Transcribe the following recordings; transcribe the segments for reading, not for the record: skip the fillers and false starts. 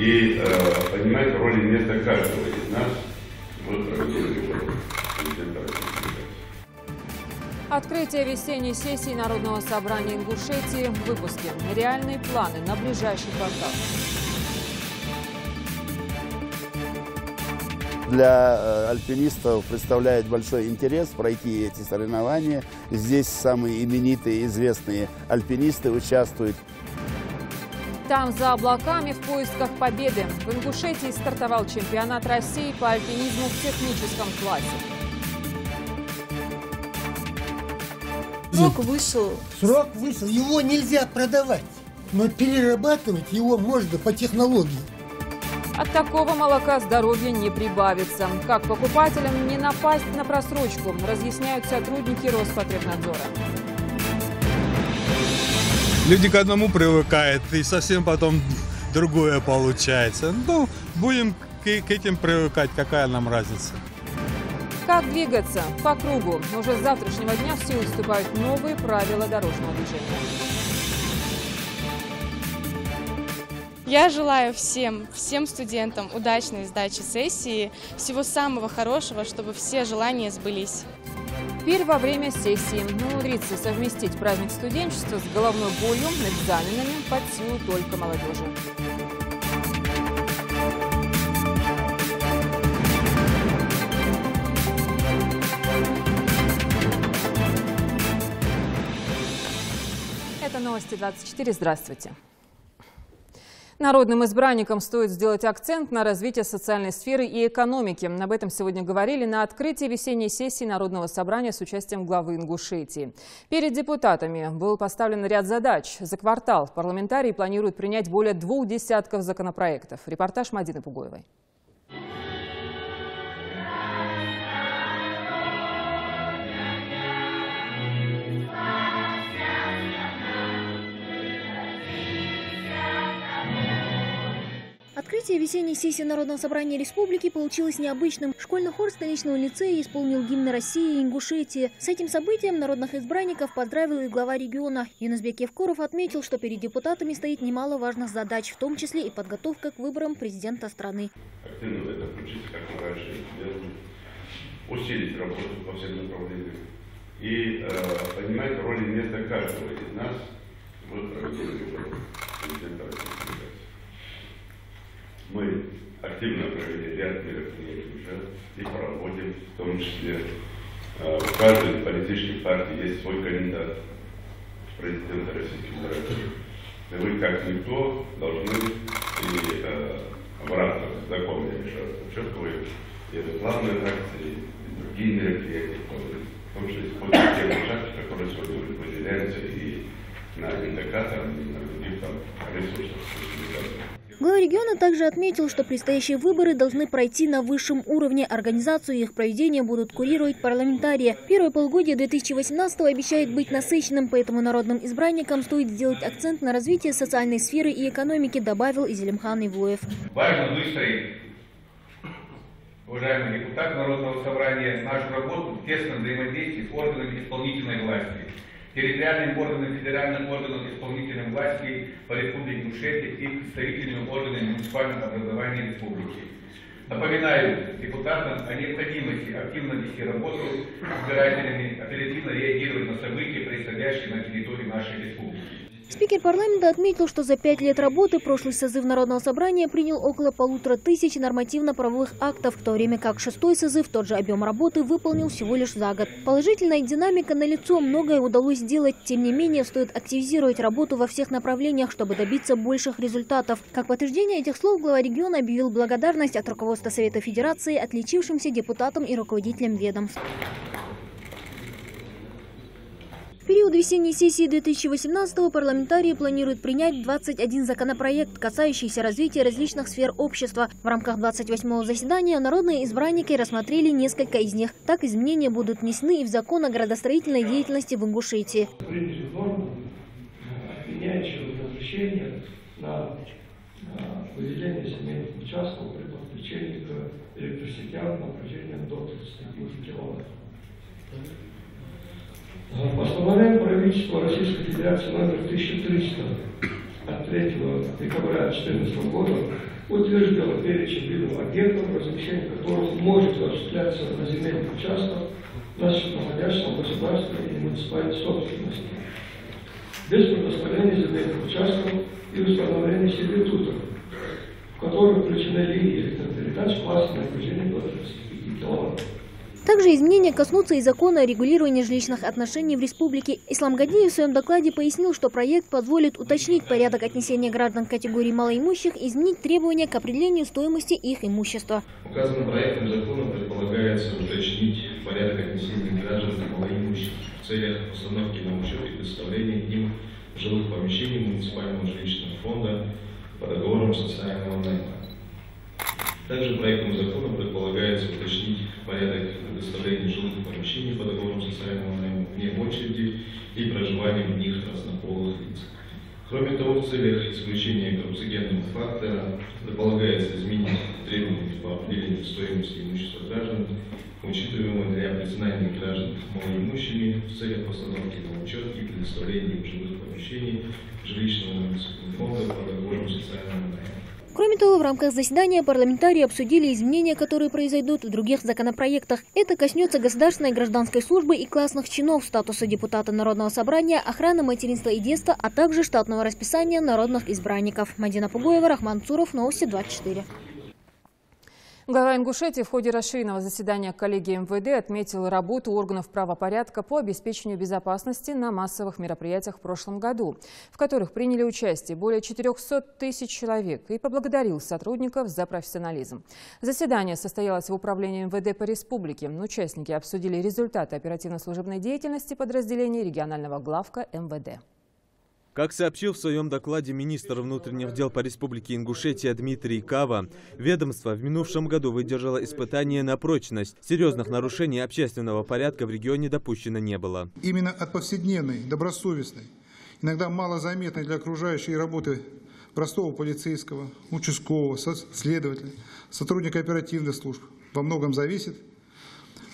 и понимать роль и место каждого из нас в проведении выборов президента Российской Федерации. Открытие весенней сессии Народного собрания Ингушетии в выпуске. Реальные планы на ближайший квартал. Для альпинистов представляет большой интерес пройти эти соревнования. Здесь самые именитые, известные альпинисты участвуют. Там, за облаками, в поисках победы. В Ингушетии стартовал чемпионат России по альпинизму в техническом классе. Срок вышел. Срок вышел. Его нельзя продавать, но перерабатывать его можно по технологии. От такого молока здоровья не прибавится. Как покупателям не напасть на просрочку, разъясняют сотрудники Роспотребнадзора. Люди к одному привыкают, и совсем потом другое получается. Ну, будем к этим привыкать, какая нам разница. Как двигаться? По кругу. Уже с завтрашнего дня в силу вступают новые правила дорожного движения. Я желаю всем студентам удачной сдачи сессии, всего самого хорошего, чтобы все желания сбылись. Теперь во время сессии умудриться совместить праздник студенчества с головной болью, экзаменами под силу только молодежи. Это новости 24. Здравствуйте. Народным избранникам стоит сделать акцент на развитие социальной сферы и экономики. Об этом сегодня говорили на открытии весенней сессии Народного собрания с участием главы Ингушетии. Перед депутатами был поставлен ряд задач. За квартал парламентарии планируют принять более 2 десятков законопроектов. Репортаж Мадины Пугоевой. Открытие весенней сессии Народного собрания Республики получилось необычным. Школьный хор столичного лицея исполнил гимн России и Ингушетии. С этим событием народных избранников поздравил и глава региона. Юнусбек Евкуров отметил, что перед депутатами стоит немало важных задач, в том числе и подготовка к выборам президента страны. Активно в это включиться, как мы раньше делали, усилить работу по всем направлениям и понимать роль и место каждого из нас в проведении выборов президента Российской Федерации. Мы активно провели ряд мероприятий уже и проводим, в том числе в каждой из политических партий есть свой кандидат в президента Российской Федерации. И вы, как никто, должны и обратно закон, я еще раз подчеркиваю, и рекламные акции, и другие мероприятия, в том числе используют те площадки, которые сегодня выделяются и на индикаторах, и на других там ресурсах. Глава региона также отметил, что предстоящие выборы должны пройти на высшем уровне. Организацию их проведения будут курировать парламентарии. Первое полугодие 2018-го обещает быть насыщенным, поэтому народным избранникам стоит сделать акцент на развитие социальной сферы и экономики, добавил Изелимхан Ивлоев. Важно выстроить, уважаемые депутаты Народного собрания, нашу работу в тесном взаимодействии с органами исполнительной власти, территориальным органам, федеральным органам исполнительной власти по Республике Ингушетия и представительными органами муниципального образования республики. Напоминаю депутатам о необходимости активно вести работу с избирателями, оперативно реагировать на события, происходящие на территории нашей республики. Спикер парламента отметил, что за 5 лет работы прошлый созыв Народного собрания принял около 1500 нормативно-правовых актов, в то время как 6-й созыв тот же объем работы выполнил всего лишь за год. Положительная динамика налицо, многое удалось сделать. Тем не менее, стоит активизировать работу во всех направлениях, чтобы добиться больших результатов. Как подтверждение этих слов, глава региона объявил благодарность от руководства Совета Федерации отличившимся депутатам и руководителям ведомств. В период весенней сессии 2018-го парламентарии планируют принять 21 законопроект, касающийся развития различных сфер общества. В рамках 28-го заседания народные избранники рассмотрели несколько из них. Так, изменения будут внесены и в закон о градостроительной деятельности в Ингушетии. Приняли норму, меняющую разрешение на выделение земельных участков при подключении к электросетям напряжением до 30 киловатт. Постановление правительства Российской Федерации номер 1300 от 3 декабря 2014 года утвержден перечень видов объектов, размещение которых может осуществляться на земельных участках, находящихся в государственной и муниципальной собственности, без предоставления земельных участков и установления сервитутов, в которых включены линии электропередач класса напряжения до 35 киловатт. Также изменения коснутся и закона о регулировании жилищных отношений в республике. Ислам Гадиев в своем докладе пояснил, что проект позволит уточнить порядок отнесения граждан категории малоимущих и изменить требования к определению стоимости их имущества. Указанным проектом закона предполагается уточнить порядок отнесения граждан малоимущих в целях постановки на учет и предоставления им жилых помещений муниципального жилищного фонда по договорам социального найма. Также проектом закона предполагается уточнить порядок предоставления жилых помещений по договорам социального найма вне очереди и проживания в них разнополых лиц. Кроме того, в целях исключения коррупциогенного фактора предполагается изменить требования по определению стоимости имущества граждан, учитываемого для признания граждан малоимущими в целях постановки на учет и предоставления им жилых помещений жилищного фонда по договорам социального найма. Кроме того, в рамках заседания парламентарии обсудили изменения, которые произойдут в других законопроектах. Это коснется государственной и гражданской службы и классных чинов, статуса депутата Народного собрания, охраны материнства и детства, а также штатного расписания народных избранников. Мадина Пугоева, Рахман Цуров, Новости 24. Глава Ингушетии в ходе расширенного заседания коллегии МВД отметил работу органов правопорядка по обеспечению безопасности на массовых мероприятиях в прошлом году, в которых приняли участие более 400 тысяч человек, и поблагодарил сотрудников за профессионализм. Заседание состоялось в управлении МВД по республике. Участники обсудили результаты оперативно-служебной деятельности подразделений регионального главка МВД. Как сообщил в своем докладе министр внутренних дел по республике Ингушетия Дмитрий Кава, ведомство в минувшем году выдержало испытание на прочность. Серьезных нарушений общественного порядка в регионе допущено не было. Именно от повседневной, добросовестной, иногда малозаметной для окружающей работы простого полицейского, участкового, следователя, сотрудника оперативных служб во многом зависит,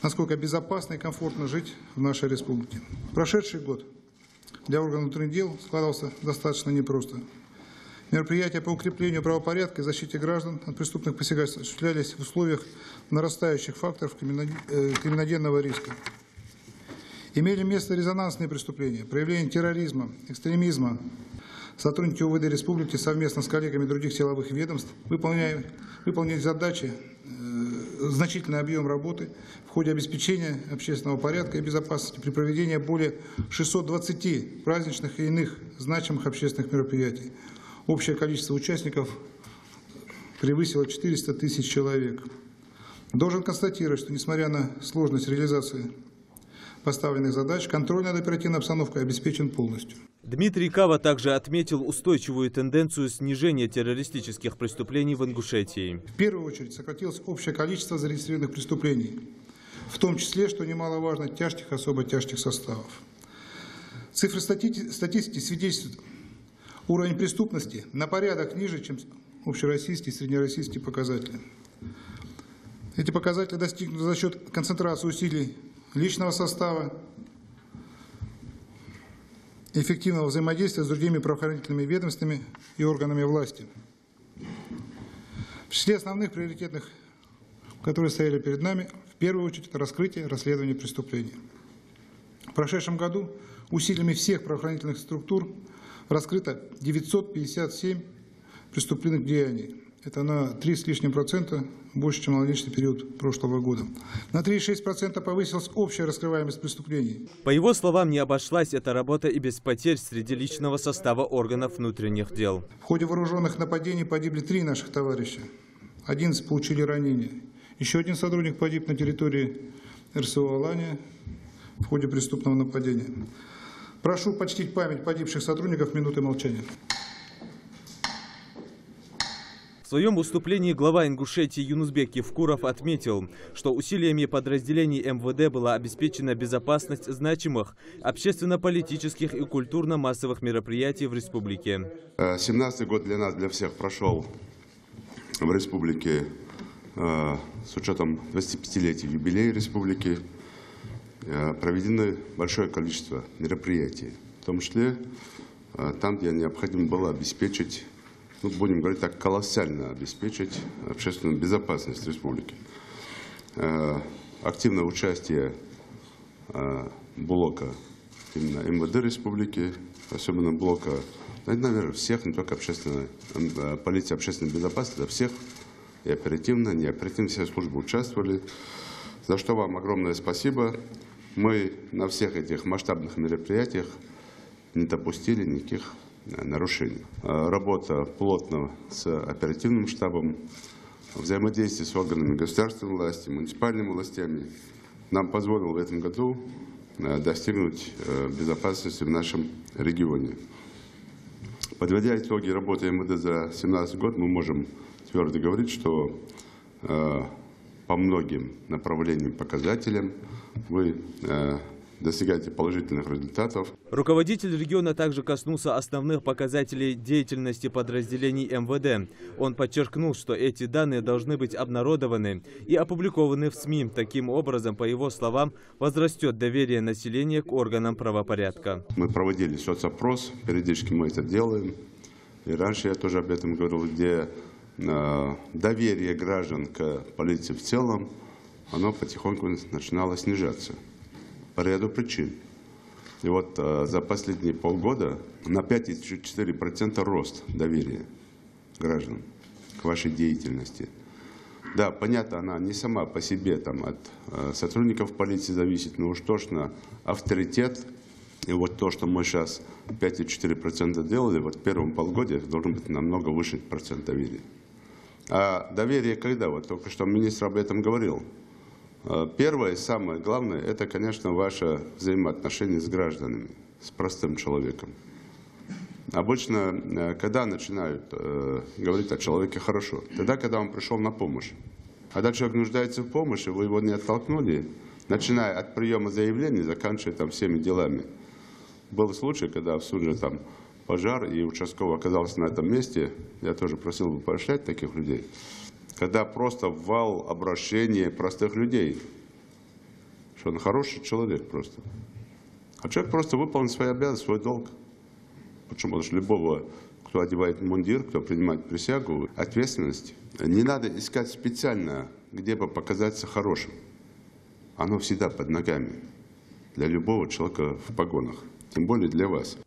насколько безопасно и комфортно жить в нашей республике. Прошедший год для органов внутренних дел складывался достаточно непросто. Мероприятия по укреплению правопорядка и защите граждан от преступных посягательств осуществлялись в условиях нарастающих факторов криминогенного риска. Имели место резонансные преступления, проявления терроризма, экстремизма. Сотрудники УВД республики совместно с коллегами других силовых ведомств выполнили задачи, значительный объем работы в ходе обеспечения общественного порядка и безопасности при проведении более 620 праздничных и иных значимых общественных мероприятий. Общее количество участников превысило 400 тысяч человек. Должен констатировать, что несмотря на сложность реализации поставленных задач, контроль над оперативной обстановкой обеспечен полностью. Дмитрий Кава также отметил устойчивую тенденцию снижения террористических преступлений в Ингушетии. В первую очередь сократилось общее количество зарегистрированных преступлений, в том числе, что немаловажно, тяжких, особо тяжких составов. Цифры статистики свидетельствуют, уровень преступности на порядок ниже, чем общероссийские и среднероссийские показатели. Эти показатели достигнуты за счет концентрации усилий личного состава, эффективного взаимодействия с другими правоохранительными ведомствами и органами власти. В числе основных приоритетных, которые стояли перед нами, в первую очередь это раскрытие, расследование преступлений. В прошедшем году усилиями всех правоохранительных структур раскрыто 957 преступленных деяний. Это на 3 с лишним процента больше, чем аналогичный период прошлого года. На 3,6% повысилась общая раскрываемость преступлений. По его словам, не обошлась эта работа и без потерь среди личного состава органов внутренних дел. В ходе вооруженных нападений погибли 3 наших товарища. 11 получили ранения. Еще один сотрудник погиб на территории РСО Алания в ходе преступного нападения. Прошу почтить память погибших сотрудников минутой молчания. В своем выступлении глава Ингушетии Юнусбек Евкуров отметил, что усилиями подразделений МВД была обеспечена безопасность значимых общественно-политических и культурно-массовых мероприятий в республике. 17-й год для нас, для всех прошел в республике с учетом 25-летия юбилея республики. Проведено большое количество мероприятий, в том числе там, где необходимо было обеспечить будем говорить так, колоссально обеспечить общественную безопасность республики. Активное участие блока именно МВД республики, особенно блока, наверное, всех, не только полиция общественной безопасности, а всех, и оперативно, не оперативно, все службы участвовали, за что вам огромное спасибо. Мы на всех этих масштабных мероприятиях не допустили никаких нарушений. Работа плотно с оперативным штабом, взаимодействие с органами государственной власти, муниципальными властями нам позволило в этом году достигнуть безопасности в нашем регионе. Подводя итоги работы МВД за 2017 год, мы можем твердо говорить, что по многим направлениям, показателям вы достигаете положительных результатов. Руководитель региона также коснулся основных показателей деятельности подразделений МВД. Он подчеркнул, что эти данные должны быть обнародованы и опубликованы в СМИ. Таким образом, по его словам, возрастет доверие населения к органам правопорядка. Мы проводили соцопрос, периодически мы это делаем. И раньше я тоже об этом говорил, где доверие граждан к полиции в целом, оно потихоньку начинало снижаться. По ряду причин. И вот за последние полгода на 5,4% рост доверия граждан к вашей деятельности. Да, понятно, она не сама по себе там, от сотрудников полиции зависит, но уж точно авторитет. И вот то, что мы сейчас 5,4% делали, вот в первом полугодии должен быть намного выше процент доверия. А доверие когда? Вот только что министр об этом говорил. Первое и самое главное, это, конечно, ваше взаимоотношение с гражданами, с простым человеком. Обычно, когда начинают говорить о человеке хорошо, тогда, когда он пришел на помощь. Когда человек нуждается в помощи, вы его не оттолкнули, начиная от приема заявлений, заканчивая там всеми делами. Был случай, когда в Сунже там пожар, и участковый оказался на этом месте, я тоже просил бы поощрять таких людей. Когда просто вал обращения простых людей, что он хороший человек просто. А человек просто выполнил свои обязанности, свой долг. Почему? Потому что любого, кто одевает мундир, кто принимает присягу, ответственность, не надо искать специально, где бы показаться хорошим. Оно всегда под ногами для любого человека в погонах, тем более для вас.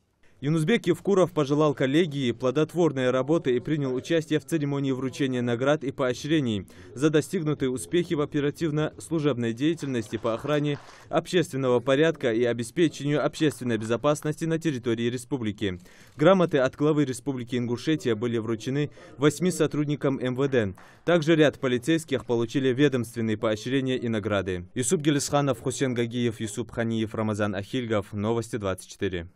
Юнузбек Евкуров пожелал коллегии плодотворной работы и принял участие в церемонии вручения наград и поощрений за достигнутые успехи в оперативно-служебной деятельности по охране общественного порядка и обеспечению общественной безопасности на территории республики. Грамоты от главы Республики Ингушетия были вручены 8 сотрудникам МВД. Также ряд полицейских получили ведомственные поощрения и награды. Юсуп Гелисханов, Хусен Гагиев, Юсуп Ханиев, Рамазан Ахильгов. Новости 24.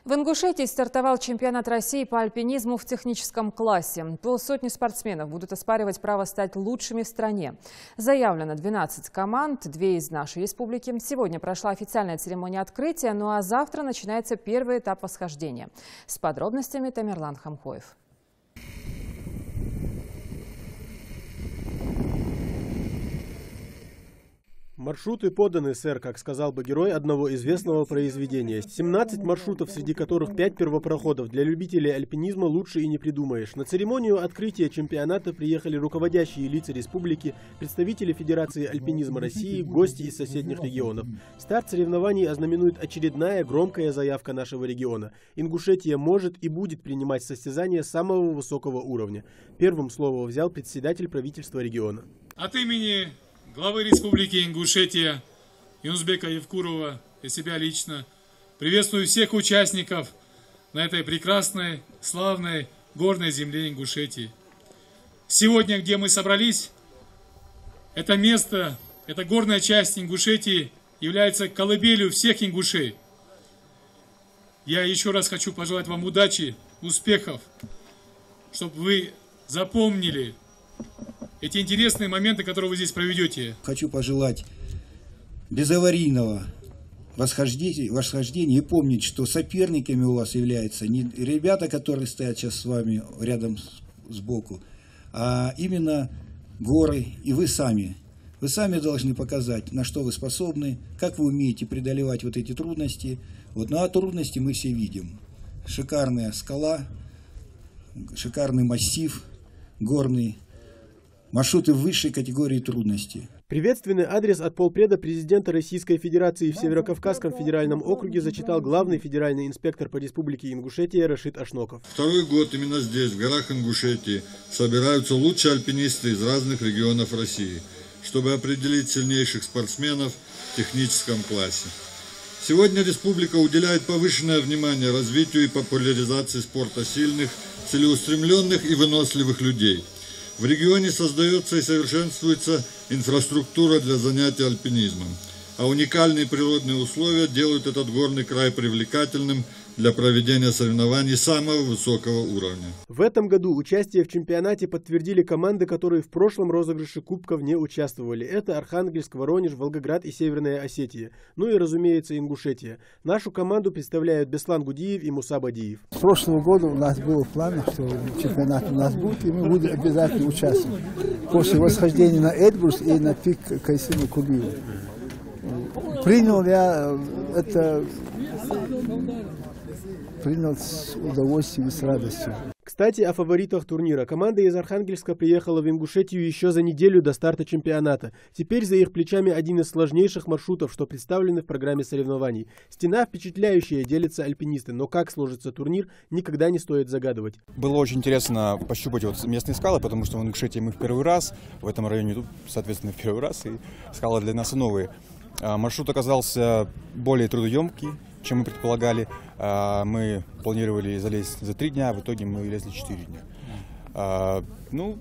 В Ингушетии стартовал чемпионат России по альпинизму в техническом классе. Полсотни спортсменов будут оспаривать право стать лучшими в стране. Заявлено 12 команд, 2 из нашей республики. Сегодня прошла официальная церемония открытия, ну а завтра начинается первый этап восхождения. С подробностями Тамерлан Хамхоев. Маршруты поданы, сэр, как сказал бы герой одного известного произведения. 17 маршрутов, среди которых 5 первопроходов. Для любителей альпинизма лучше и не придумаешь. На церемонию открытия чемпионата приехали руководящие лица республики, представители Федерации альпинизма России, гости из соседних регионов. Старт соревнований ознаменует очередная громкая заявка нашего региона. Ингушетия может и будет принимать состязания самого высокого уровня. Первым слово взял председатель правительства региона. От имени главы Республики Ингушетия Юнузбека Евкурова и себя лично приветствую всех участников на этой прекрасной, славной горной земле Ингушетии. Сегодня, где мы собрались, это место, эта горная часть Ингушетии является колыбелью всех ингушей. Я еще раз хочу пожелать вам удачи, успехов, чтобы вы запомнили эти интересные моменты, которые вы здесь проведете. Хочу пожелать безаварийного восхождения и помнить, что соперниками у вас являются не ребята, которые стоят сейчас с вами рядом сбоку, а именно горы и вы сами. Вы сами должны показать, на что вы способны, как вы умеете преодолевать вот эти трудности. Вот, ну а трудности мы все видим. Шикарная скала, шикарный массив горный, маршруты высшей категории трудности. Приветственный адрес от полпреда президента Российской Федерации в Северокавказском федеральном округе зачитал главный федеральный инспектор по республике Ингушетия Рашид Ашноков. Второй год именно здесь, в горах Ингушетии, собираются лучшие альпинисты из разных регионов России, чтобы определить сильнейших спортсменов в техническом классе. Сегодня республика уделяет повышенное внимание развитию и популяризации спорта сильных, целеустремленных и выносливых людей. В регионе создается и совершенствуется инфраструктура для занятий альпинизмом, а уникальные природные условия делают этот горный край привлекательным для проведения соревнований самого высокого уровня. В этом году участие в чемпионате подтвердили команды, которые в прошлом розыгрыше кубков не участвовали. Это Архангельск, Воронеж, Волгоград и Северная Осетия. Ну и, разумеется, Ингушетия. Нашу команду представляют Беслан Гудиев и Муса Бадиев. С прошлого года у нас был план, что чемпионат у нас будет, и мы будем обязательно участвовать. После восхождения на Эльбрус и на пик Кайсину-Кубилу. Принял я это... Принял с удовольствием и с радостью. Кстати, о фаворитах турнира. Команда из Архангельска приехала в Ингушетию еще за неделю до старта чемпионата. Теперь за их плечами один из сложнейших маршрутов, что представлены в программе соревнований. Стена впечатляющая, делятся альпинисты, но как сложится турнир, никогда не стоит загадывать. Было очень интересно пощупать вот местные скалы, потому что в Ингушетии мы в первый раз, в этом районе тут, соответственно, в первый раз, и скалы для нас новые. Маршрут оказался более трудоемкий, чем мы предполагали. Мы планировали залезть за 3 дня, а в итоге мы лезли 4 дня. Ну,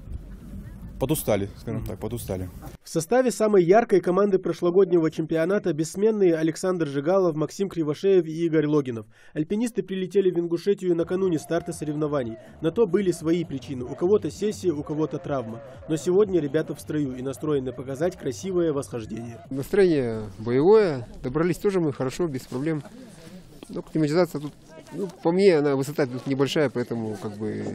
подустали, скажем так, подустали. В составе самой яркой команды прошлогоднего чемпионата бессменные Александр Жигалов, Максим Кривошеев и Игорь Логинов. Альпинисты прилетели в Ингушетию накануне старта соревнований. На то были свои причины. У кого-то сессия, у кого-то травма. Но сегодня ребята в строю и настроены показать красивое восхождение. Настроение боевое. Добрались тоже мы хорошо, без проблем. Но климатизация тут, ну, по мне, она высота тут небольшая, поэтому как бы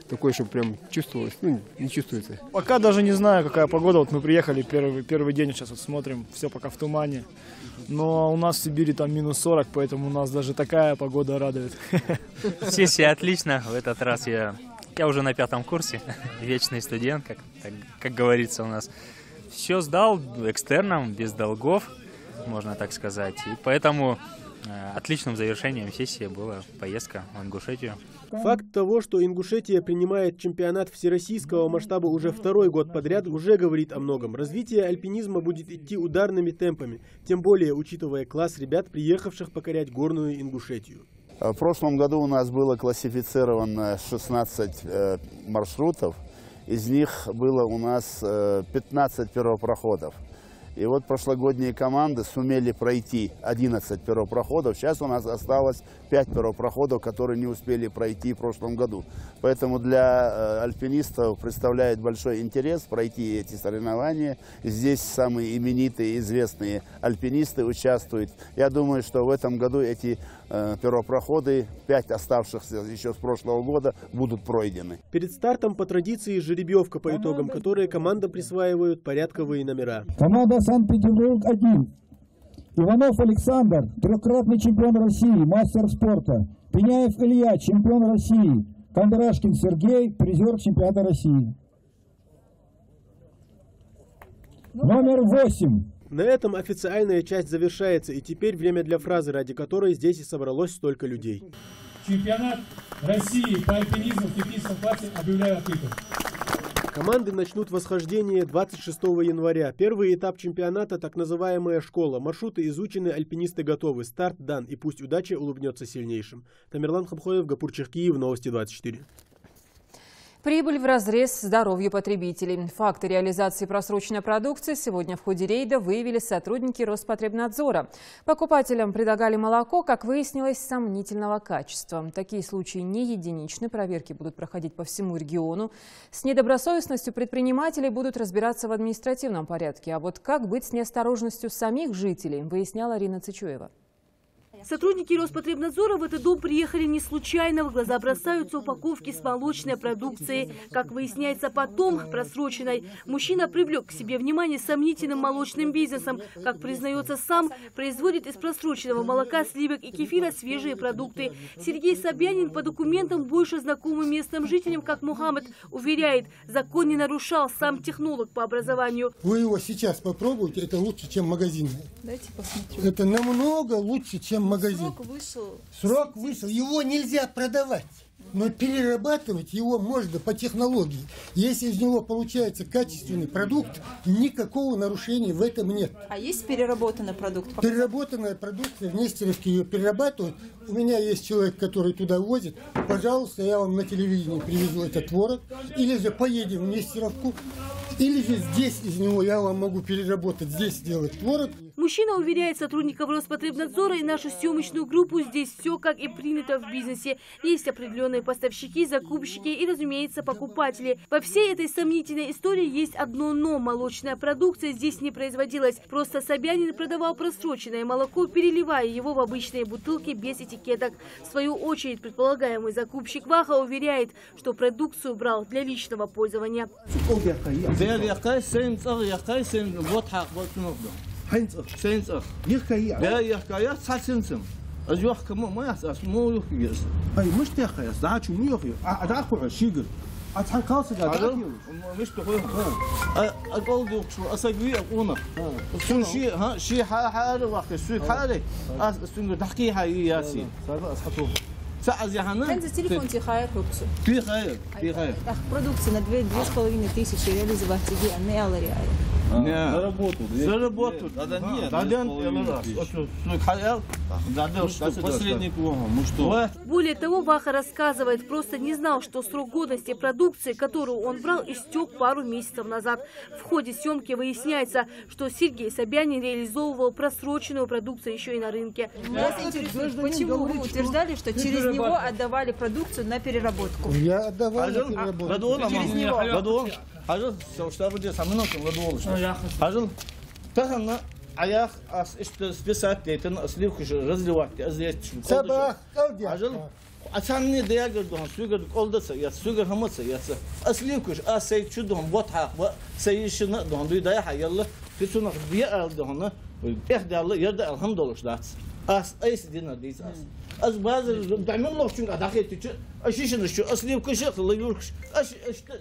такое, чтобы прям чувствовалось, ну, не чувствуется. Пока даже не знаю, какая погода. Вот мы приехали первый день, сейчас вот смотрим, все пока в тумане. Но у нас в Сибири там минус 40, поэтому у нас даже такая погода радует. Сессия отлично. В этот раз я уже на 5-м курсе, вечный студент, как говорится у нас. Все сдал экстерном, без долгов, можно так сказать. И поэтому отличным завершением сессии была поездка в Ингушетию. Факт того, что Ингушетия принимает чемпионат всероссийского масштаба уже второй год подряд, уже говорит о многом. Развитие альпинизма будет идти ударными темпами, тем более учитывая класс ребят, приехавших покорять горную Ингушетию. В прошлом году у нас было классифицировано 16 маршрутов, из них было у нас 15 первопроходов. И вот прошлогодние команды сумели пройти 11 первопроходов. Сейчас у нас осталось 5 первопроходов, которые не успели пройти в прошлом году. Поэтому для альпинистов представляет большой интерес пройти эти соревнования. Здесь самые именитые, известные альпинисты участвуют. Я думаю, что в этом году эти первопроходы, 5 оставшихся еще с прошлого года, будут пройдены. Перед стартом по традиции жеребьевка по итогам, которые командам присваивают порядковые номера. Команда Санкт-Петербург-1. Иванов Александр, трехкратный чемпион России, мастер спорта. Пеняев Илья, чемпион России. Кондрашкин Сергей, призер чемпионата России. Номер 8. На этом официальная часть завершается, и теперь время для фразы, ради которой здесь и собралось столько людей. Чемпионат России по альпинизму в техническом классе объявляю открытым. Команды начнут восхождение 26 января. Первый этап чемпионата – так называемая школа. Маршруты изучены, альпинисты готовы. Старт дан, и пусть удача улыбнется сильнейшим. Тамерлан Хамхоев, Гапур Черкиев, Новости 24. Прибыль вразрез здоровью потребителей. Факты реализации просроченной продукции сегодня в ходе рейда выявили сотрудники Роспотребнадзора. Покупателям предлагали молоко, как выяснилось, сомнительного качества. Такие случаи не единичны, проверки будут проходить по всему региону. С недобросовестностью предпринимателей будут разбираться в административном порядке. А вот как быть с неосторожностью самих жителей, выясняла Рина Цичуева. Сотрудники Роспотребнадзора в этот дом приехали не случайно. В глаза бросаются упаковки с молочной продукцией. Как выясняется потом, просроченной. Мужчина привлек к себе внимание сомнительным молочным бизнесом. Как признается сам, производит из просроченного молока, сливок и кефира свежие продукты. Сергей Собянин по документам больше знакомый местным жителям, как Мухаммед, уверяет, закон не нарушал, сам технолог по образованию. Вы его сейчас попробуйте, это лучше, чем магазин. Дайте посмотрю. Это намного лучше, чем магазин. Срок вышел. Срок вышел. Его нельзя продавать. Но перерабатывать его можно по технологии. Если из него получается качественный продукт, никакого нарушения в этом нет. А есть переработанный продукт? Переработанная продукция, в Нестеровске ее перерабатывают. У меня есть человек, который туда возит. Пожалуйста, я вам на телевидении привезу этот творог. Или же поедем в Нестеровку. Или же здесь из него я вам могу переработать, здесь сделать творог. Мужчина уверяет сотрудников Роспотребнадзора и нашу съемочную группу, здесь все как и принято в бизнесе. Есть определенные поставщики, закупщики и, разумеется, покупатели. Во всей этой сомнительной истории есть одно но. Молочная продукция здесь не производилась. Просто Собянин продавал просроченное молоко, переливая его в обычные бутылки без этикеток. В свою очередь, предполагаемый закупщик Ваха уверяет, что продукцию брал для личного пользования. Телефон тихая, продукция на 2500 реализовать тебе, а не алариая. Заработают. Более того, Ваха рассказывает, просто не знал, что срок годности продукции, которую он брал, истек пару месяцев назад. В ходе съемки выясняется, что Сергей Собянин реализовывал просроченную продукцию еще и на рынке. Почему вы утверждали, что через него отдавали продукцию на переработку? Я отдавал на переработку. Через него. حاجة شتابدي سامنوك لدولش حاجة تهنا عياخ استسبسات تيتن أصلي وكش غزل وقت أزيت صباح حاجة عشانني دياجر دهن سوغر قلدس يا سوغر همس يا أصلي وكش أسيد شو دهن وطح وسيشنا دهن دوي دايح يلا تسونا بيا دهن إحدى الله يرد الحمد لله داتس أيس دينا ديس أز بعض دائما الله شو قاعد أخي تيجي أشيشنا شو أصلي وكش الله يوركش أش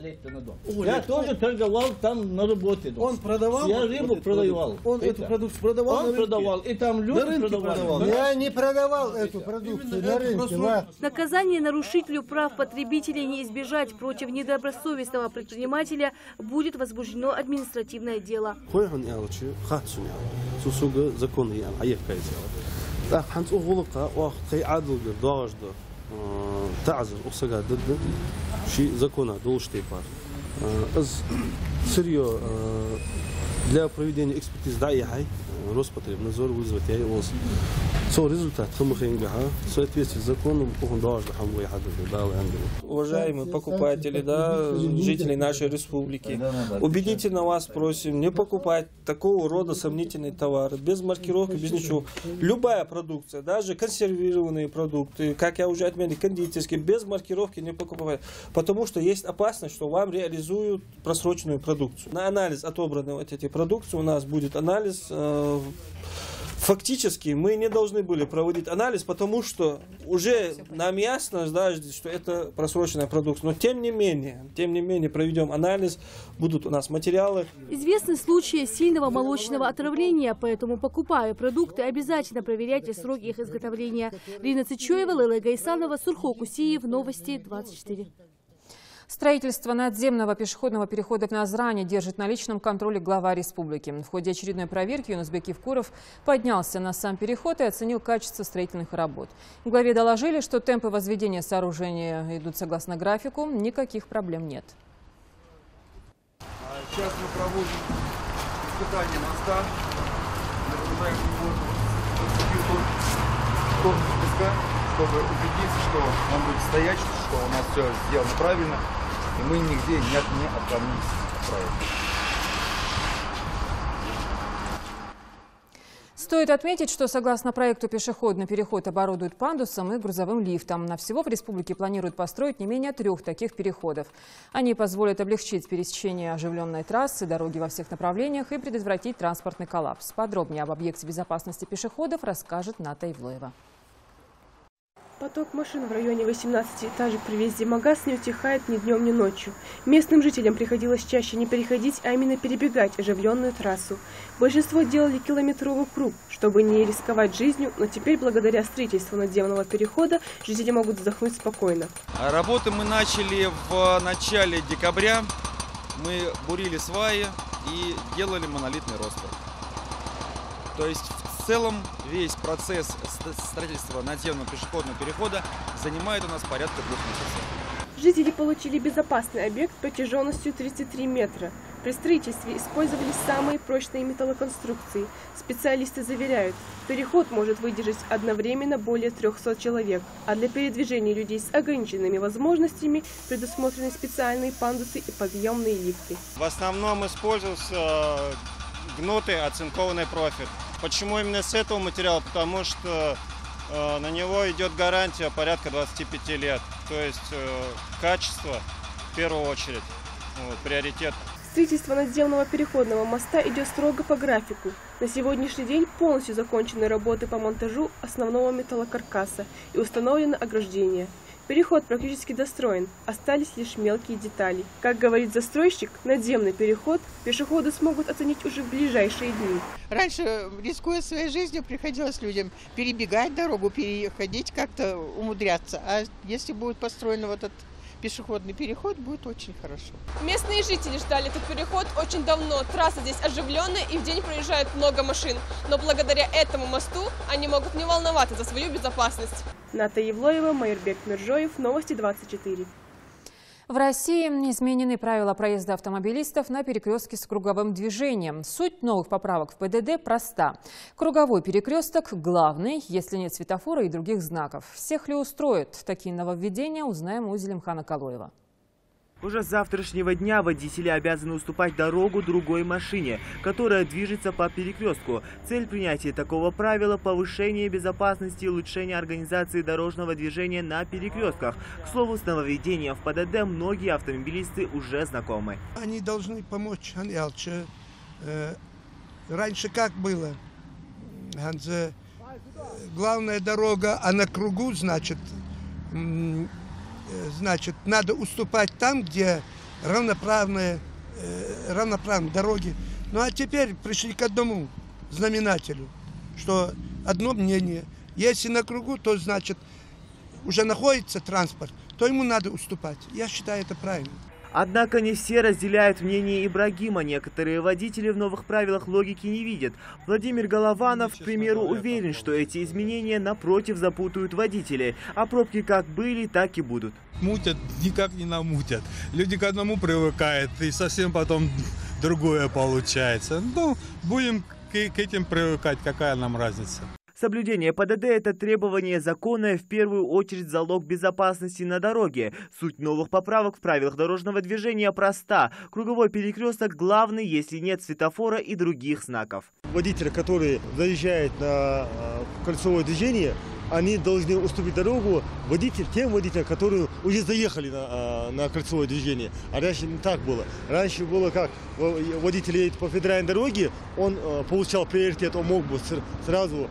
ليتنا دون я тоже торговал там на работе. Он продавал? Я рыбу продавал. Он эту продукцию продавал? Он продавал. И там люди продавали. Я не продавал эту продукцию на рынке. Наказание нарушителю прав потребителей не избежать. Против недобросовестного предпринимателя будет возбуждено административное дело. تعزل أقصى ضد شيء законно должен типа сырье для проведения экспертизы да яхай Роспотребнадзор вызвать я его со результат хамухенгаха в соответствии с законом он должен хамуя Уважаемые покупатели, жители нашей республики, убедительно вас просим не покупать такого рода сомнительные товары, без маркировки, без ничего. Любая продукция, даже консервированные продукты, как я уже отметил, кондитерские, без маркировки не покупать, потому что есть опасность, что вам реализуют просроченную продукцию. На анализ отобраны вот эти продукции, у нас будет анализ. Фактически мы не должны были проводить анализ, потому что уже нам ясно, что это просроченная продукция. Но тем не менее проведем анализ, будут у нас материалы. Известны случаи сильного молочного отравления, поэтому, покупая продукты, обязательно проверяйте сроки их изготовления. Рина Цичоева, Лейла Гайсанова, Сурхо Кусиев, Новости 24. Строительство надземного пешеходного перехода в Назране держит на личном контроле глава республики. В ходе очередной проверки Юнусбек Евкуров поднялся на сам переход и оценил качество строительных работ. Главе доложили, что темпы возведения сооружения идут согласно графику, никаких проблем нет. Сейчас мы проводим испытание моста. Наблюдаем корпус песка, чтобы убедиться, что он будет стоять, что у нас все сделано правильно, и мы нигде не отклонились от проекта. Стоит отметить, что согласно проекту пешеходный переход оборудуют пандусом и грузовым лифтом. На всего в республике планируют построить не менее 3 таких переходов. Они позволят облегчить пересечение оживленной трассы, дороги во всех направлениях и предотвратить транспортный коллапс. Подробнее об объекте безопасности пешеходов расскажет Ната Ивлоева. Поток машин в районе 18 этажек при въезде в Магаз не утихает ни днем, ни ночью. Местным жителям приходилось чаще не переходить, а именно перебегать оживленную трассу. Большинство делали километровый круг, чтобы не рисковать жизнью, но теперь, благодаря строительству надземного перехода, жители могут вздохнуть спокойно. Работы мы начали в начале декабря. Мы бурили сваи и делали монолитный ростверк. То есть в целом весь процесс строительства надземного пешеходного перехода занимает у нас порядка 2 месяцев. Жители получили безопасный объект протяженностью 33 метра. При строительстве использовались самые прочные металлоконструкции. Специалисты заверяют, переход может выдержать одновременно более 300 человек, а для передвижения людей с ограниченными возможностями предусмотрены специальные пандусы и подъемные лифты. В основном используется гнутый оцинкованный профиль. Почему именно с этого материала? Потому что на него идет гарантия порядка 25 лет. То есть качество в первую очередь, приоритет. Строительство надземного переходного моста идет строго по графику. На сегодняшний день полностью закончены работы по монтажу основного металлокаркаса и установлено ограждение. Переход практически достроен, остались лишь мелкие детали. Как говорит застройщик, надземный переход пешеходы смогут оценить уже в ближайшие дни. Раньше, рискуя своей жизнью, приходилось людям перебегать дорогу, переходить, как-то умудряться. А если будет построен вот этот пешеходный переход, будет очень хорошо. Местные жители ждали этот переход очень давно. Трасса здесь оживленная и в день проезжает много машин. Но благодаря этому мосту они могут не волноваться за свою безопасность. Ната Ивлоева, Майрбек Миржоев, Новости 24. В России изменены правила проезда автомобилистов на перекрестке с круговым движением. Суть новых поправок в ПДД проста. Круговой перекресток главный, если нет светофора и других знаков. Всех ли устроят такие нововведения, узнаем у Зелимхана Калоева. Уже с завтрашнего дня водители обязаны уступать дорогу другой машине, которая движется по перекрестку. Цель принятия такого правила – повышение безопасности и улучшение организации дорожного движения на перекрестках. К слову, с нововведением в ПДД многие автомобилисты уже знакомы. Они должны помочь. Раньше как было? Главная дорога, а на кругу, значит, надо уступать там, где равноправные дороги. Ну а теперь пришли к одному знаменателю, что одно мнение. Если на кругу, то значит уже находится транспорт, то ему надо уступать. Я считаю, это правильно. Однако не все разделяют мнение Ибрагима. Некоторые водители в новых правилах логики не видят. Владимир Голованов, к примеру, уверен, что эти изменения напротив запутают водителей. А пробки как были, так и будут. Мутят, никак не намутят. Люди к одному привыкают, и совсем потом другое получается. Ну, будем к этим привыкать, какая нам разница. Соблюдение ПДД – это требование закона и в первую очередь залог безопасности на дороге. Суть новых поправок в правилах дорожного движения проста. Круговой перекресток главный, если нет светофора и других знаков. Водители, которые заезжают на кольцевое движение, они должны уступить дорогу тем водителям, которые уже заехали на кольцевое движение. А раньше не так было. Раньше было как, водитель едет по федеральной дороге, он получал приоритет, он мог бы сразу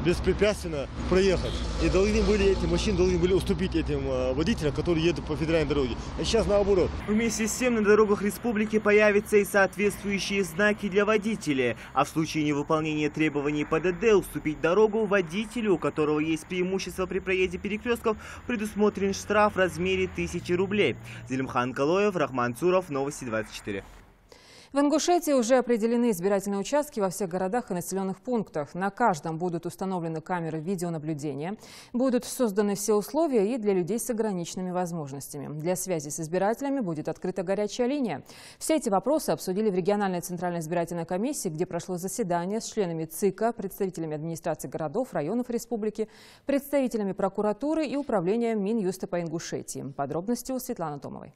беспрепятственно проехать. И эти машины должны были уступить этим водителям, которые едут по федеральной дороге. А сейчас наоборот. Вместе с тем на дорогах республики появятся и соответствующие знаки для водителей. А в случае невыполнения требований ПДД уступить дорогу водителю, у которого есть преимущество при проезде перекрестков, предусмотрен штраф в размере 1000 рублей. Зелимхан Калоев, Рахман Цуров, Новости 24. В Ингушетии уже определены избирательные участки во всех городах и населенных пунктах. На каждом будут установлены камеры видеонаблюдения. Будут созданы все условия и для людей с ограниченными возможностями. Для связи с избирателями будет открыта горячая линия. Все эти вопросы обсудили в региональной центральной избирательной комиссии, где прошло заседание с членами ЦИКа, представителями администрации городов, районов республики, представителями прокуратуры и управления Минюста по Ингушетии. Подробности у Светланы Томовой.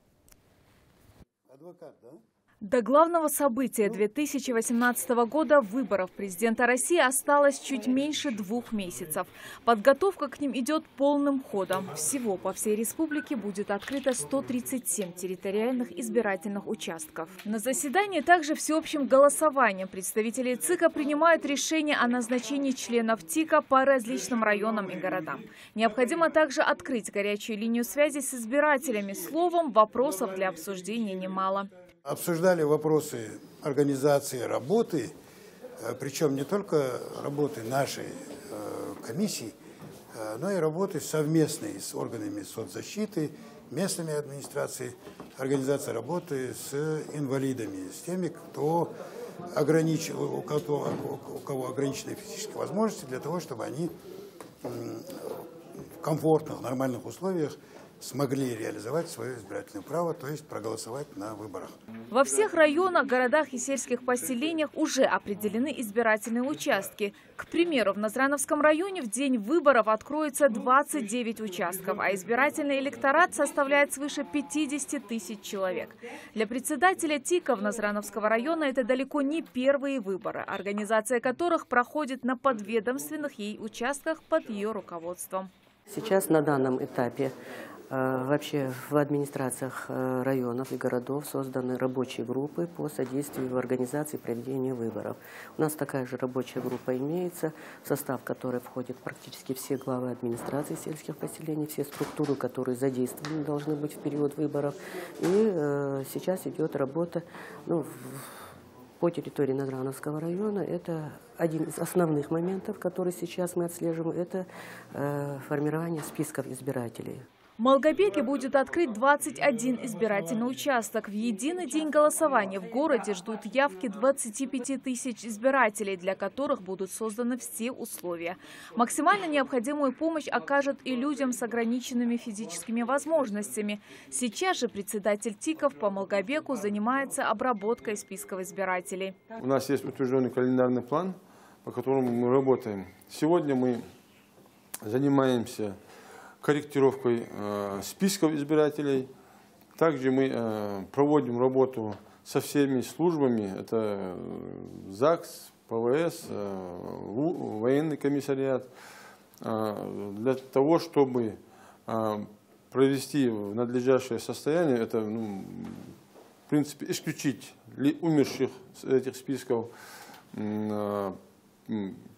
До главного события 2018 года, выборов президента России, осталось чуть меньше 2 месяцев. Подготовка к ним идет полным ходом. Всего по всей республике будет открыто 137 территориальных избирательных участков. На заседании также всеобщим голосованием представители ЦИКа принимают решение о назначении членов ТИКа по различным районам и городам. Необходимо также открыть горячую линию связи с избирателями. Словом, вопросов для обсуждения немало. Обсуждали вопросы организации работы, причем не только работы нашей комиссии, но и работы совместной с органами соцзащиты, местными администрацией, организация работы с инвалидами, с теми, у кого ограничены физические возможности, для того, чтобы они в комфортных, нормальных условиях смогли реализовать свое избирательное право, то есть проголосовать на выборах. Во всех районах, городах и сельских поселениях уже определены избирательные участки. К примеру, в Назрановском районе в день выборов откроется 29 участков, а избирательный электорат составляет свыше 50 тысяч человек. Для председателя ТИКа Назрановского района это далеко не первые выборы, организация которых проходит на подведомственных ей участках под ее руководством. Сейчас на данном этапе вообще в администрациях районов и городов созданы рабочие группы по содействию в организации проведения выборов. У нас такая же рабочая группа имеется, в состав которой входят практически все главы администрации сельских поселений, все структуры, которые задействованы должны быть в период выборов. И сейчас идет работа по территории Назрановского района. Это один из основных моментов, который сейчас мы отслеживаем, это формирование списков избирателей. В Малгобеке будет открыт 21 избирательный участок. В единый день голосования в городе ждут явки 25 тысяч избирателей, для которых будут созданы все условия. Максимально необходимую помощь окажет и людям с ограниченными физическими возможностями. Сейчас же председатель ТИКов по Малгобеку занимается обработкой списков избирателей. У нас есть утвержденный календарный план, по которому мы работаем. Сегодня мы занимаемся корректировкой списков избирателей. Также мы проводим работу со всеми службами. Это ЗАГС, ПВС, военный комиссариат. Для того, чтобы провести в надлежащее состояние, это, в принципе, исключить умерших с этих списков.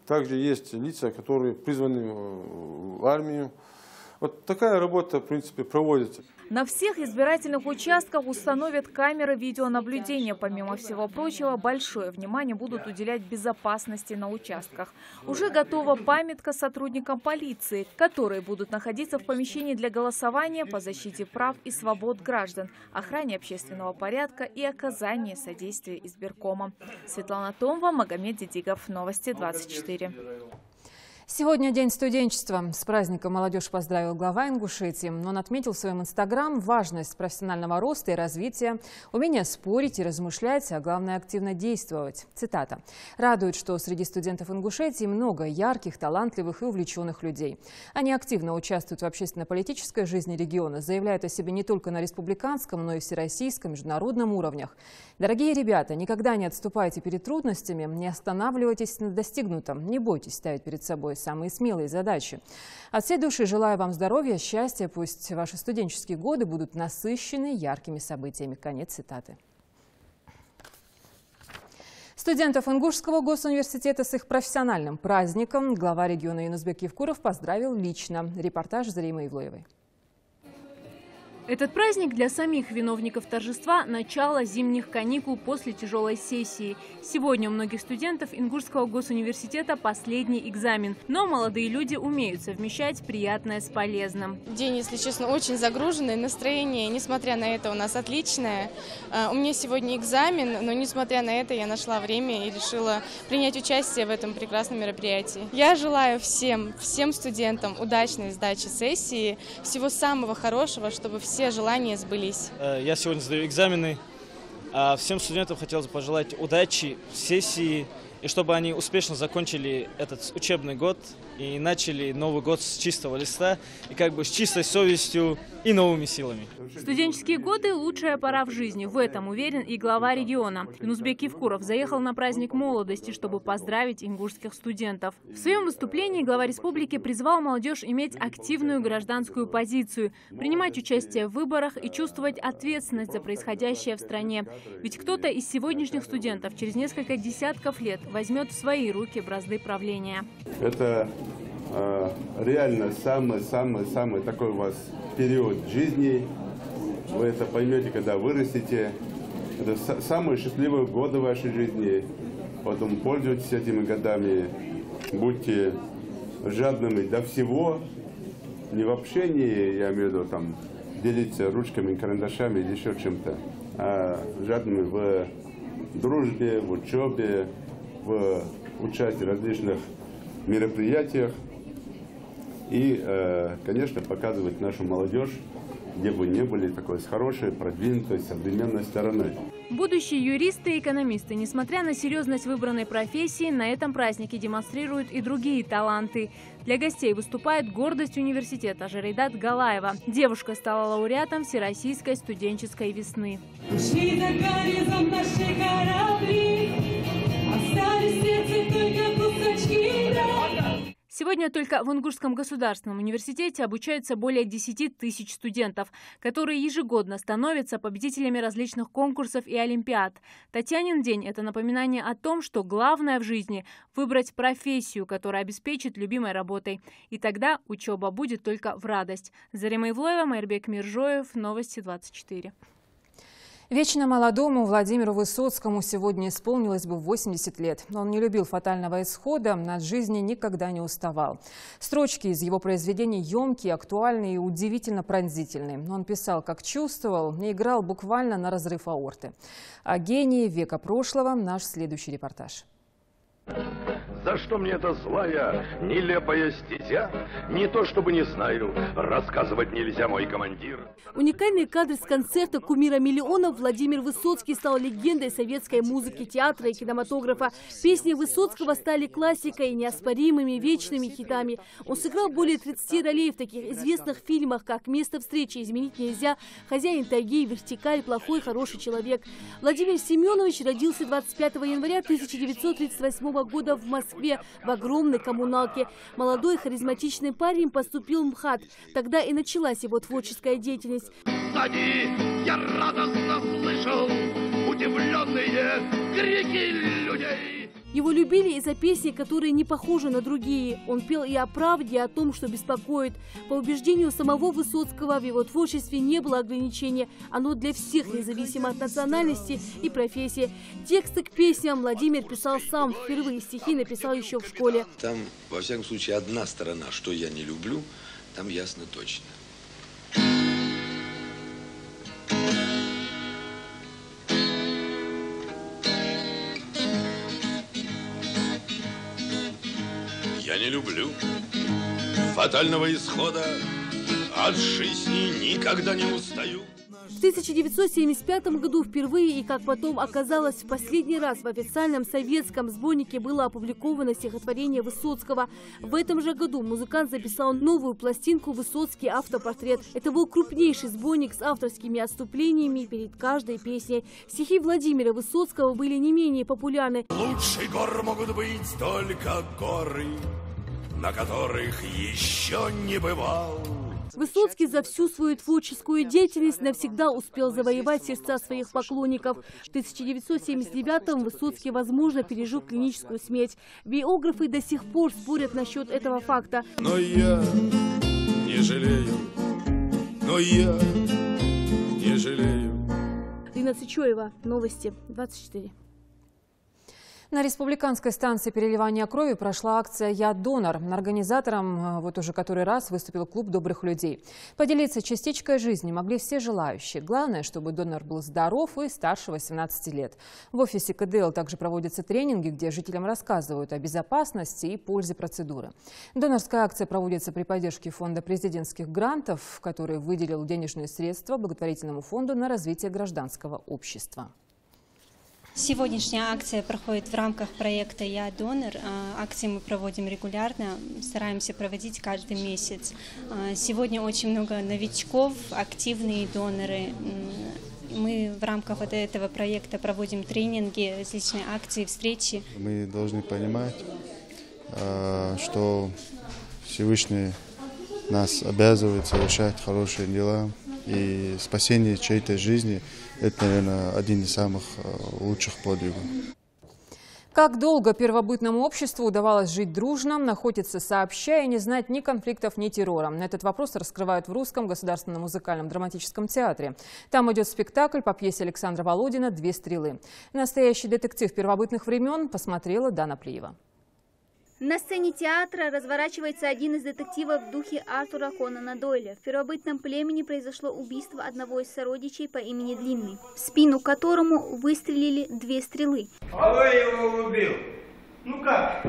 Также есть лица, которые призваны в армию. Вот такая работа, в принципе, проводится. На всех избирательных участках установят камеры видеонаблюдения. Помимо всего прочего, большое внимание будут уделять безопасности на участках. Уже готова памятка сотрудникам полиции, которые будут находиться в помещении для голосования по защите прав и свобод граждан, охране общественного порядка и оказании содействия избиркома. Светлана Томова, Магомед Дидигов. Новости 24. Сегодня День студенчества. С праздником молодежь поздравил глава Ингушетии. Он отметил в своем инстаграм важность профессионального роста и развития, умение спорить и размышлять, а главное активно действовать. Цитата. «Радует, что среди студентов Ингушетии много ярких, талантливых и увлеченных людей. Они активно участвуют в общественно-политической жизни региона, заявляют о себе не только на республиканском, но и всероссийском, международном уровнях. Дорогие ребята, никогда не отступайте перед трудностями, не останавливайтесь на достигнутом, не бойтесь ставить перед собой самые смелые задачи. От всей души желаю вам здоровья, счастья. Пусть ваши студенческие годы будут насыщены яркими событиями». Конец цитаты. Студентов Ингушского госуниверситета с их профессиональным праздником глава региона Юнусбек Евкуров поздравил лично. Репортаж Заримы Ивлоевой. Этот праздник для самих виновников торжества – начало зимних каникул после тяжелой сессии. Сегодня у многих студентов Ингушского госуниверситета последний экзамен. Но молодые люди умеют совмещать приятное с полезным. День, если честно, очень загруженный. Настроение, несмотря на это, у нас отличное. У меня сегодня экзамен, но несмотря на это, я нашла время и решила принять участие в этом прекрасном мероприятии. Я желаю всем студентам удачной сдачи сессии, всего самого хорошего, чтобы все желания сбылись. Я сегодня сдаю экзамены. Всем студентам хотелось бы пожелать удачи в сессии и чтобы они успешно закончили этот учебный год и начали Новый год с чистого листа и как бы с чистой совестью и новыми силами. Студенческие годы – лучшая пора в жизни. В этом уверен и глава региона. Юнусбек Евкуров заехал на праздник молодости, чтобы поздравить ингушских студентов. В своем выступлении глава республики призвал молодежь иметь активную гражданскую позицию, принимать участие в выборах и чувствовать ответственность за происходящее в стране. Ведь кто-то из сегодняшних студентов через несколько десятков лет возьмет в свои руки бразды правления. Это реально самый такой у вас период жизни. Вы это поймете, когда вырастете. Это самые счастливые годы вашей жизни. Поэтому пользуйтесь этими годами. Будьте жадными до всего. Не в общении, я имею в виду, там, делиться ручками, карандашами или еще чем-то, а жадными в дружбе, в учебе, в участии в различных мероприятиях. И, конечно, показывать нашу молодежь, где бы ни были, такой с хорошей, продвинутой, современной стороны. Будущие юристы и экономисты, несмотря на серьезность выбранной профессии, на этом празднике демонстрируют и другие таланты. Для гостей выступает гордость университета Жарейдат Галаева. Девушка стала лауреатом Всероссийской студенческой весны. Сегодня только в Ингушском государственном университете обучаются более 10 тысяч студентов, которые ежегодно становятся победителями различных конкурсов и олимпиад. Татьянин день – это напоминание о том, что главное в жизни – выбрать профессию, которая обеспечит любимой работой. И тогда учеба будет только в радость. Зарима Ивлоева, Майрбек Миржоев, Новости 24. Вечно молодому Владимиру Высоцкому сегодня исполнилось бы 80 лет. Он не любил фатального исхода, от жизни никогда не уставал. Строчки из его произведений емкие, актуальные и удивительно пронзительные. Он писал, как чувствовал, и играл буквально на разрыв аорты. О гении века прошлого наш следующий репортаж. За что мне эта злая, нелепая стезя? Не то чтобы не знаю, рассказывать нельзя, мой командир. Уникальный кадр с концерта кумира миллионов Владимир Высоцкий стал легендой советской музыки, театра и кинематографа. Песни Высоцкого стали классикой, неоспоримыми, вечными хитами. Он сыграл более 30 ролей в таких известных фильмах, как «Место встречи изменить нельзя», «Хозяин тайги», «Вертикаль», «Плохой, хороший человек». Владимир Семенович родился 25 января 1938 года в Москве, в огромной коммуналке. Молодой харизматичный парень поступил в МХАТ. Тогда и началась его творческая деятельность. Сзади я радостно слышал удивленные крики людей. Его любили из-за песни, которые не похожи на другие. Он пел и о правде, и о том, что беспокоит. По убеждению самого Высоцкого, в его творчестве не было ограничения. Оно для всех, независимо от национальности и профессии. Тексты к песням Владимир писал сам. Впервые стихи написал еще в школе. Там, во всяком случае, одна сторона, что я не люблю, там ясно точно. Я не люблю фатального исхода, от жизни никогда не устаю. В 1975 году впервые и, как потом оказалось, в последний раз в официальном советском сборнике было опубликовано стихотворение Высоцкого. В этом же году музыкант записал новую пластинку «Высоцкий автопортрет». Это был крупнейший сборник с авторскими отступлениями перед каждой песней. Стихи Владимира Высоцкого были не менее популярны. Лучше гор могут быть только горы, на которых еще не бывал. Высоцкий за всю свою творческую деятельность навсегда успел завоевать сердца своих поклонников. В 1979-м Высоцкий, возможно, пережил клиническую смерть. Биографы до сих пор спорят насчет этого факта. Но я не жалею, но я не жалею. Лина Цичоева, Новости 24. На республиканской станции переливания крови прошла акция «Я донор». Организатором вот уже который раз выступил клуб добрых людей. Поделиться частичкой жизни могли все желающие. Главное, чтобы донор был здоров и старше 18 лет. В офисе КДЛ также проводятся тренинги, где жителям рассказывают о безопасности и пользе процедуры. Донорская акция проводится при поддержке фонда президентских грантов, который выделил денежные средства благотворительному фонду на развитие гражданского общества. Сегодняшняя акция проходит в рамках проекта «Я донор». Акции мы проводим регулярно, стараемся проводить каждый месяц. Сегодня очень много новичков, активные доноры. Мы в рамках этого проекта проводим тренинги, различные акции, встречи. Мы должны понимать, что Всевышний нас обязывает совершать хорошие дела. И спасение чьей-то жизни – это, наверное, один из самых лучших подвигов. Как долго первобытному обществу удавалось жить дружно, находиться сообща и не знать ни конфликтов, ни террора? Этот вопрос раскрывают в Русском государственном музыкальном драматическом театре. Там идет спектакль по пьесе Александра Володина «Две стрелы». Настоящий детектив первобытных времен посмотрела Дана Плиева. На сцене театра разворачивается один из детективов в духе Артура Конана Дойля. В первобытном племени произошло убийство одного из сородичей по имени Длинный, в спину которому выстрелили 2 стрелы. Кто его убил? Ну как?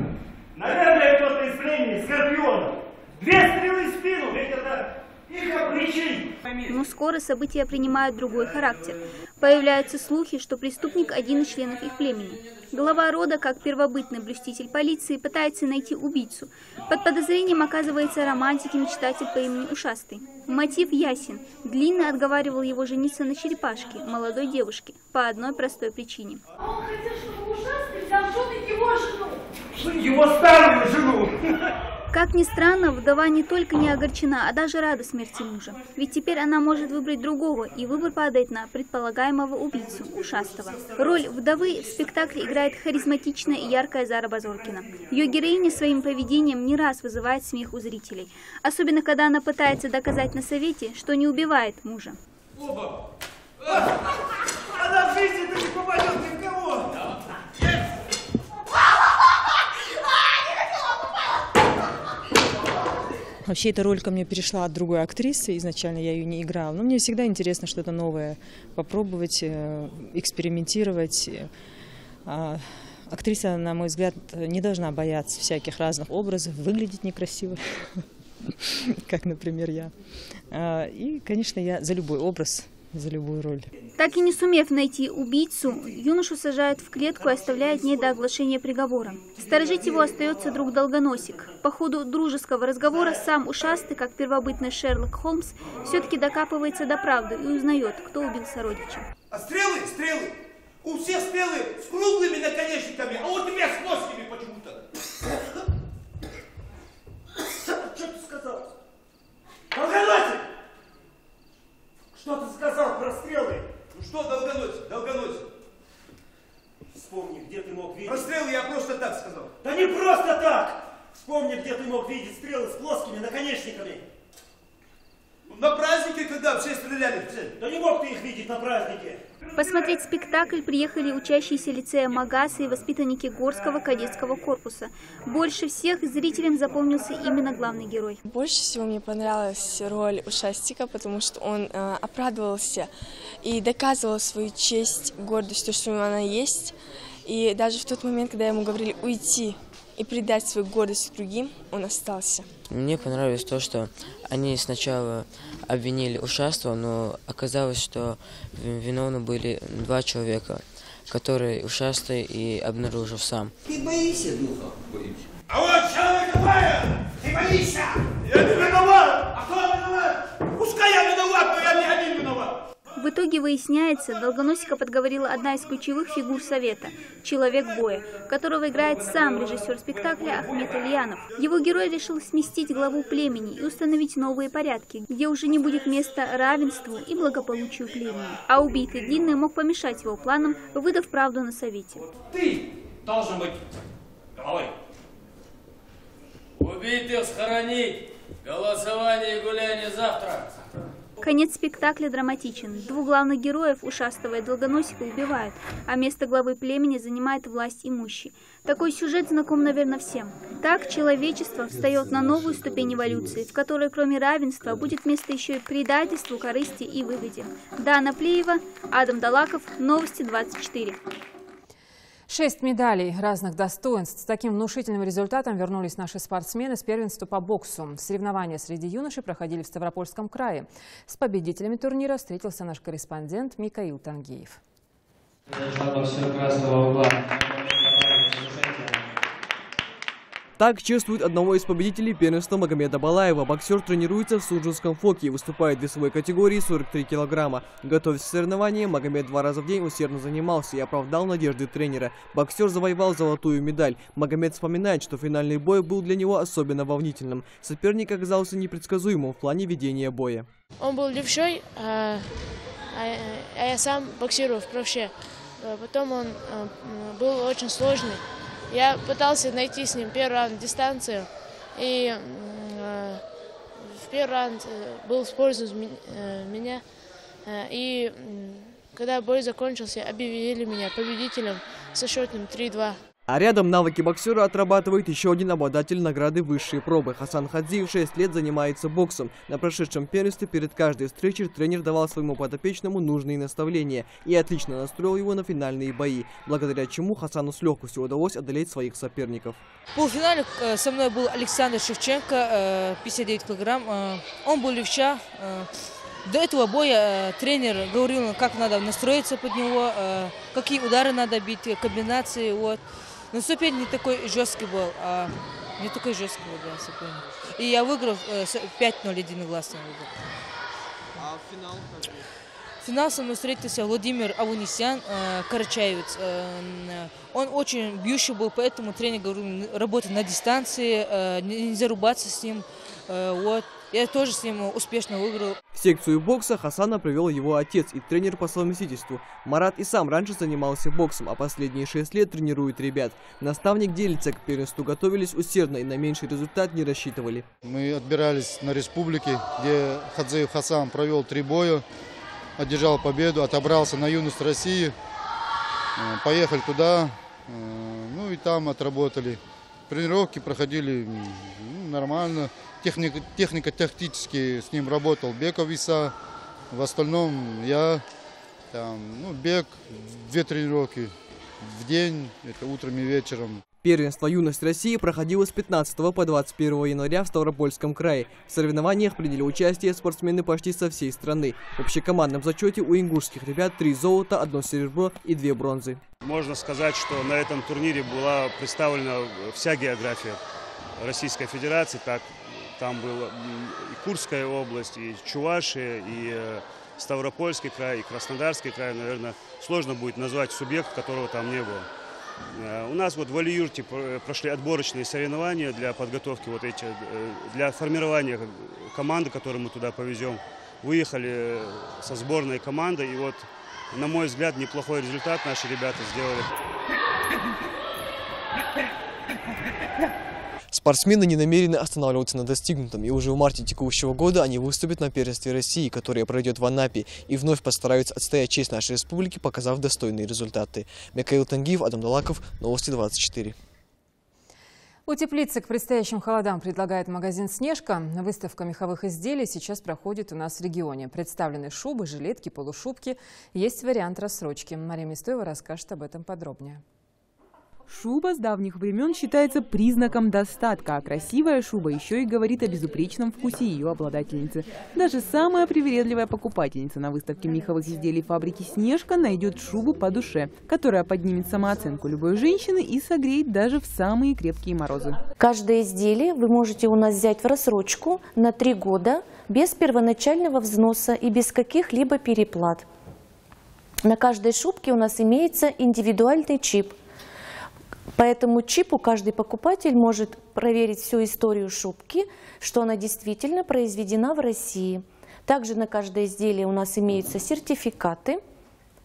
Наверное, кто-то из племени Скорпиона. 2 стрелы в спину, ведь это их обличить. Но скоро события принимают другой характер. Появляются слухи, что преступник один из членов их племени. Глава рода, как первобытный блюститель полиции, пытается найти убийцу. Под подозрением оказывается романтик и мечтатель по имени Ушастый. Мотив ясен. Длинный отговаривал его жениться на черепашке, молодой девушке, по одной простой причине. Он хотел, чтобы Ушастый взял в жены его жену. Его старую жену. Как ни странно, вдова не только не огорчена, а даже рада смерти мужа. Ведь теперь она может выбрать другого, и выбор падает на предполагаемого убийцу, Ушастого. Роль вдовы в спектакле играет харизматичная и яркая Зара Базоркина. Ее героиня своим поведением не раз вызывает смех у зрителей. Особенно, когда она пытается доказать на совете, что не убивает мужа. Оба! Она в жизни не попадет ни в кого! Вообще эта роль ко мне перешла от другой актрисы, изначально я ее не играла. Но мне всегда интересно что-то новое попробовать, экспериментировать. Актриса, на мой взгляд, не должна бояться всяких разных образов, выглядеть некрасиво, как, например, я. И, конечно, я за любой образ, за любую роль. Так и не сумев найти убийцу, юношу сажают в клетку и оставляют в ней до оглашения приговора. Сторожить его остается друг Долгоносик. По ходу дружеского разговора сам Ушастый, как первобытный Шерлок Холмс, все-таки докапывается до правды и узнает, кто убил сородича. А стрелы? У всех стрелы с круглыми наконечниками, а вот у меня с плоскими почему-то. Что ты сказал? Долгоносик! Что ты сказал про стрелы? Ну что, Долгоносик? Вспомни, где ты мог видеть... Про стрелы я просто так сказал. Да не просто так! Вспомни, где ты мог видеть стрелы с плоскими наконечниками. На празднике, когда все стреляли в цель. Да не мог ты их видеть на празднике. Посмотреть спектакль приехали учащиеся лицея Магаса и воспитанники Горского кадетского корпуса. Больше всех зрителям запомнился именно главный герой. Больше всего мне понравилась роль Ушастика, потому что он оправдывался и доказывал свою честь, гордость, то, что у него она есть. И даже в тот момент, когда ему говорили уйти и предать свою гордость другим, он остался. Мне понравилось то, что они сначала обвинили Ушастого, но оказалось, что виновны были 2 человека, которые Ушастый и обнаружил сам. Ты боишься духа? А вот человек Бая! Ты боишься! Я не виноват! А кто виноват? Пускай я виноват, но я не один виноват! В итоге выясняется, Долгоносика подговорила одна из ключевых фигур совета – человек боя, которого играет сам режиссер спектакля Ахмед Ильянов. Его герой решил сместить главу племени и установить новые порядки, где уже не будет места равенству и благополучию племени. А убитый Длинный мог помешать его планам, выдав правду на совете. Ты должен быть головой. Убитых схоронить! Голосование и гуляние завтра! Конец спектакля драматичен. 2 главных героев, Ушастого и Долгоносика, убивают, а место главы племени занимает власть имущий. Такой сюжет знаком, наверное, всем. Так человечество встает на новую ступень эволюции, в которой кроме равенства будет место еще и предательству, корысти и выгоде. Дана Плиева, Адам Далаков, Новости 24. 6 медалей разных достоинств. С таким внушительным результатом вернулись наши спортсмены с первенства по боксу. Соревнования среди юношей проходили в Ставропольском крае. С победителями турнира встретился наш корреспондент Микаил Тангеев. Так чествуют одного из победителей первенства Магомеда Балаева. Боксер тренируется в Суджинском фоке и выступает в весовой категории 43 килограмма. Готовясь к соревнованиям, Магомед 2 раза в день усердно занимался и оправдал надежды тренера. Боксер завоевал золотую медаль. Магомед вспоминает, что финальный бой был для него особенно волнительным. Соперник оказался непредсказуемым в плане ведения боя. Он был левшой, а я сам боксирую в правше. Потом он был очень сложный. Я пытался найти с ним первый раунд дистанцию, и в первый раунд был использован меня. И когда бой закончился, объявили меня победителем со счетом 3-2. А рядом навыки боксера отрабатывает еще один обладатель награды высшей пробы. Хасан Хадзиев 6 лет занимается боксом. На прошедшем первенстве перед каждой встречей тренер давал своему подопечному нужные наставления и отлично настроил его на финальные бои, благодаря чему Хасану с легкостью удалось одолеть своих соперников. В полуфинале со мной был Александр Шевченко, 59 килограмм. Он был левша. До этого боя тренер говорил, как надо настроиться под него, какие удары надо бить, комбинации. Вот. Но соперник не такой жесткий был, не такой жесткий был, да, соперник. И я выиграл 5-0 единогласно. А финал? В финал со мной встретился Владимир Авунисян, карачаевец. Он очень бьющий был, поэтому тренер говорил, работать на дистанции, нельзя рубаться с ним. Вот. Я тоже с ним успешно выиграл. В секцию бокса Хасана привел его отец и тренер по совместительству. Марат и сам раньше занимался боксом, а последние 6 лет тренирует ребят. Наставник делится, к первенству готовились усердно и на меньший результат не рассчитывали. Мы отбирались на республике, где Хадзиев Хасан провел 3 боя, одержал победу, отобрался на юность России. Поехали туда, ну и там отработали. Тренировки проходили нормально. Техника тактически с ним работал Беков Иса. В остальном я бег, 2 тренировки в день, это утром и вечером. Первенство «Юность России» проходило с 15 по 21 января в Ставропольском крае. В соревнованиях приняли участие спортсмены почти со всей страны. В общекомандном зачете у ингушских ребят 3 золота, 1 серебро и 2 бронзы. Можно сказать, что на этом турнире была представлена вся география Российской Федерации. Там была и Курская область, и Чувашия, и Ставропольский край, и Краснодарский край. Наверное, сложно будет назвать субъект, которого там не было. У нас в Али-Юрте прошли отборочные соревнования для подготовки для формирования команды, которую мы туда повезем. Выехали со сборной командой, и на мой взгляд, неплохой результат наши ребята сделали. Спортсмены не намерены останавливаться на достигнутом, и уже в марте текущего года они выступят на первенстве России, которое пройдет в Анапе, и вновь постараются отстоять честь нашей республики, показав достойные результаты. Михаил Тангиев, Адам Далаков, Новости 24. Утеплиться к предстоящим холодам предлагает магазин «Снежка». Выставка меховых изделий сейчас проходит у нас в регионе. Представлены шубы, жилетки, полушубки. Есть вариант рассрочки. Мария Местоева расскажет об этом подробнее. Шуба с давних времен считается признаком достатка, а красивая шуба еще и говорит о безупречном вкусе ее обладательницы. Даже самая привередливая покупательница на выставке меховых изделий фабрики «Снежка» найдет шубу по душе, которая поднимет самооценку любой женщины и согреет даже в самые крепкие морозы. Каждое изделие вы можете у нас взять в рассрочку на 3 года без первоначального взноса и без каких-либо переплат. На каждой шубке у нас имеется индивидуальный чип. По этому чипу каждый покупатель может проверить всю историю шубки, что она действительно произведена в России. Также на каждое изделие у нас имеются сертификаты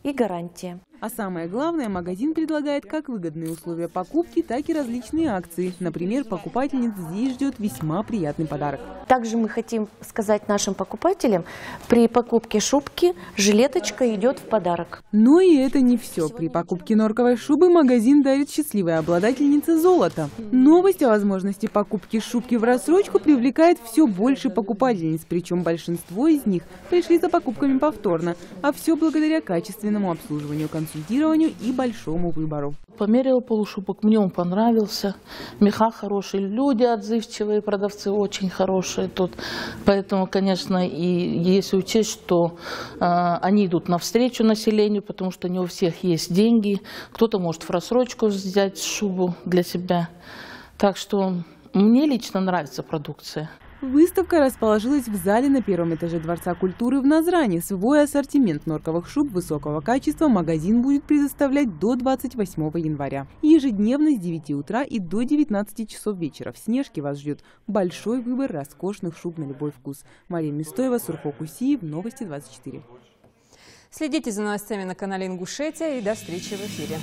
и гарантия. А самое главное, магазин предлагает как выгодные условия покупки, так и различные акции. Например, покупательниц здесь ждет весьма приятный подарок. Также мы хотим сказать нашим покупателям, при покупке шубки жилеточка идет в подарок. Но и это не все. При покупке норковой шубы магазин дарит счастливой обладательнице золото. Новость о возможности покупки шубки в рассрочку привлекает все больше покупательниц, причем большинство из них пришли за покупками повторно, а все благодаря качественному обслуживанию консультантов. консультированию и большому выбору. Померила полушубок, мне он понравился. Меха хорошие, люди отзывчивые, продавцы очень хорошие тут. Поэтому, конечно, и если учесть, что они идут навстречу населению, потому что не у всех есть деньги. Кто-то может в рассрочку взять шубу для себя. Так что мне лично нравится продукция. Выставка расположилась в зале на первом этаже Дворца культуры в Назране. Свой ассортимент норковых шуб высокого качества магазин будет предоставлять до 28 января. Ежедневно с 9 утра и до 19 часов вечера. В Снежке вас ждет большой выбор роскошных шуб на любой вкус. Мария Мистоева, Сурхок Усиев, Новости 24. Следите за новостями на канале Ингушетия и до встречи в эфире.